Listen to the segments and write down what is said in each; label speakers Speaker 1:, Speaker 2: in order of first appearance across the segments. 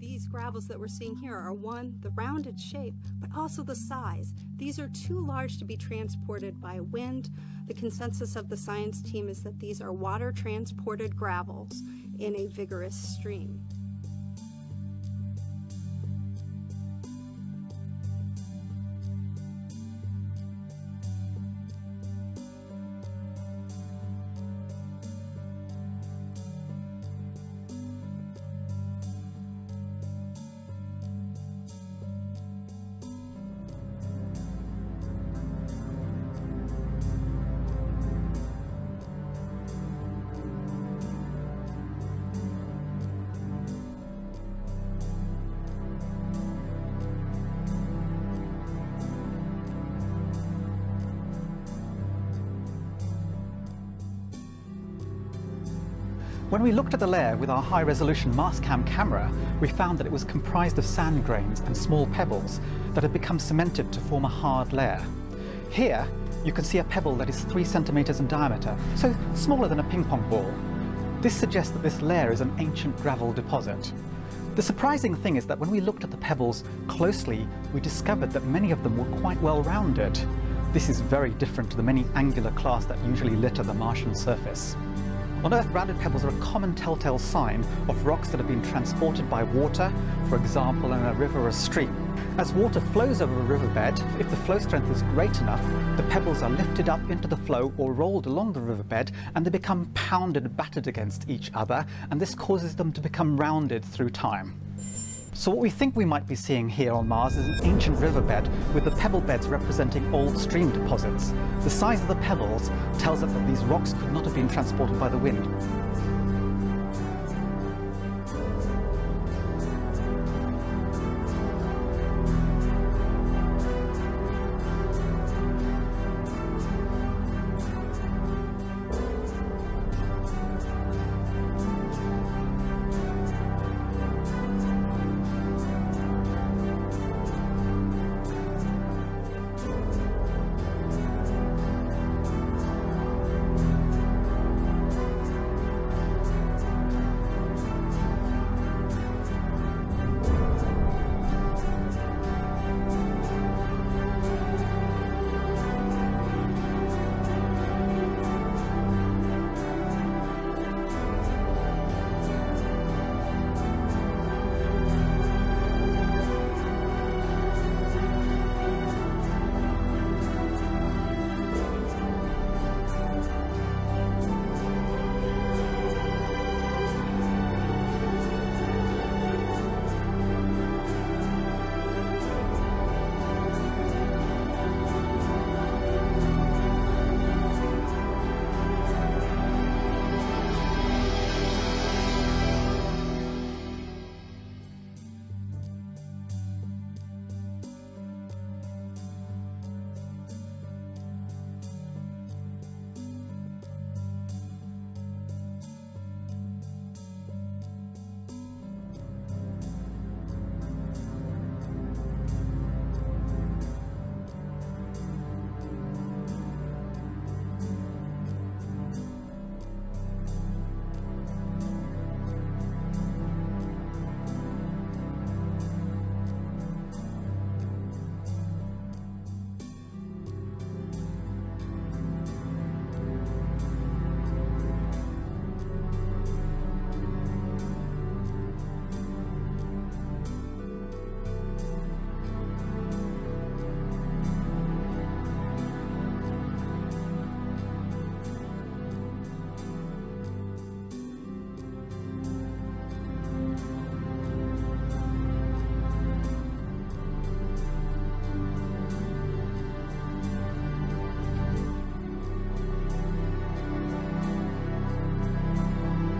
Speaker 1: These gravels that we're seeing here are one, the rounded shape, but also the size. These are too large to be transported by wind. The consensus of the science team is that these are water-transported gravels in a vigorous stream.
Speaker 2: When we looked at the layer with our high-resolution Mastcam camera, we found that it was comprised of sand grains and small pebbles that had become cemented to form a hard layer. Here, you can see a pebble that is 3 centimeters in diameter, so smaller than a ping pong ball. This suggests that this layer is an ancient gravel deposit. The surprising thing is that when we looked at the pebbles closely, we discovered that many of them were quite well rounded. This is very different to the many angular clasts that usually litter the Martian surface. On Earth, rounded pebbles are a common telltale sign of rocks that have been transported by water, for example in a river or a stream. As water flows over a riverbed, if the flow strength is great enough, the pebbles are lifted up into the flow or rolled along the riverbed, and they become pounded, battered against each other, and this causes them to become rounded through time. So what we think we might be seeing here on Mars is an ancient riverbed with the pebble beds representing old stream deposits. The size of the pebbles tells us that these rocks could not have been transported by the wind.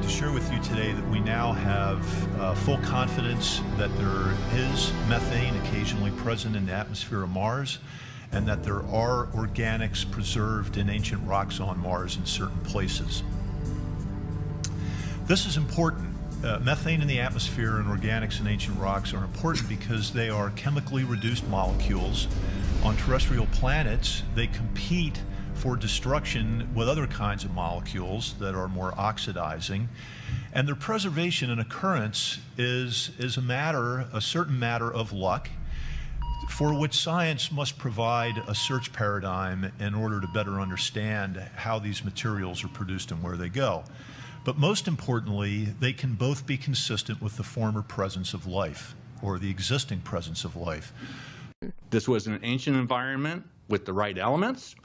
Speaker 3: Share with you today that we now have full confidence that there is methane occasionally present in the atmosphere of Mars, and that there are organics preserved in ancient rocks on Mars in certain places. This is important. Methane in the atmosphere and organics in ancient rocks are important because they are chemically reduced molecules. On terrestrial planets, they compete for destruction with other kinds of molecules that are more oxidizing. And their preservation and occurrence is a certain matter of luck, for which science must provide a search paradigm in order to better understand how these materials are produced and where they go. But most importantly, they can both be consistent with the former presence of life, or the existing presence of life.
Speaker 4: This was an ancient environment with the right elements,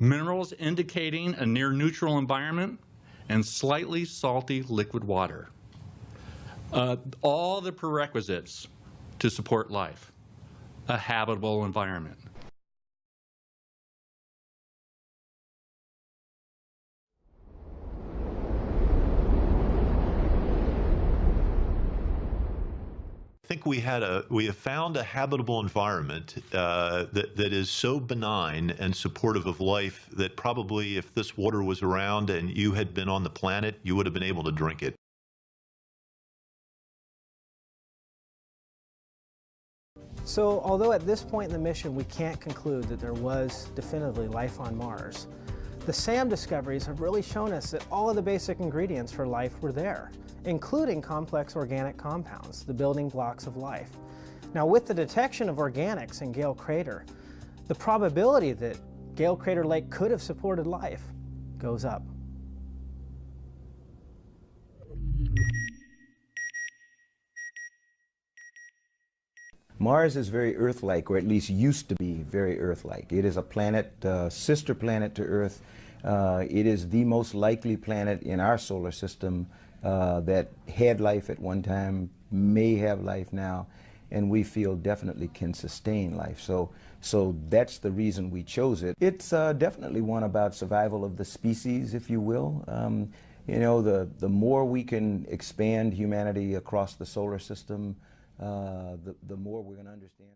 Speaker 4: minerals indicating a near neutral environment, and slightly salty liquid water. All the prerequisites to support life, a habitable environment.
Speaker 5: I think we have found a habitable environment that is so benign and supportive of life that probably if this water was around and you had been on the planet, you would have been able to drink it.
Speaker 6: So, although at this point in the mission we can't conclude that there was definitively life on Mars, the SAM discoveries have really shown us that all of the basic ingredients for life were there, including complex organic compounds, the building blocks of life. Now, with the detection of organics in Gale Crater, the probability that Gale Crater Lake could have supported life goes up.
Speaker 7: Mars is very Earth-like, or at least used to be very Earth-like. It is a planet, sister planet to Earth. It is the most likely planet in our solar system that had life at one time, may have life now, and we feel definitely can sustain life. So that's the reason we chose it. It's definitely one about survival of the species, if you will. You know, the more we can expand humanity across the solar system, the more we're going to understand.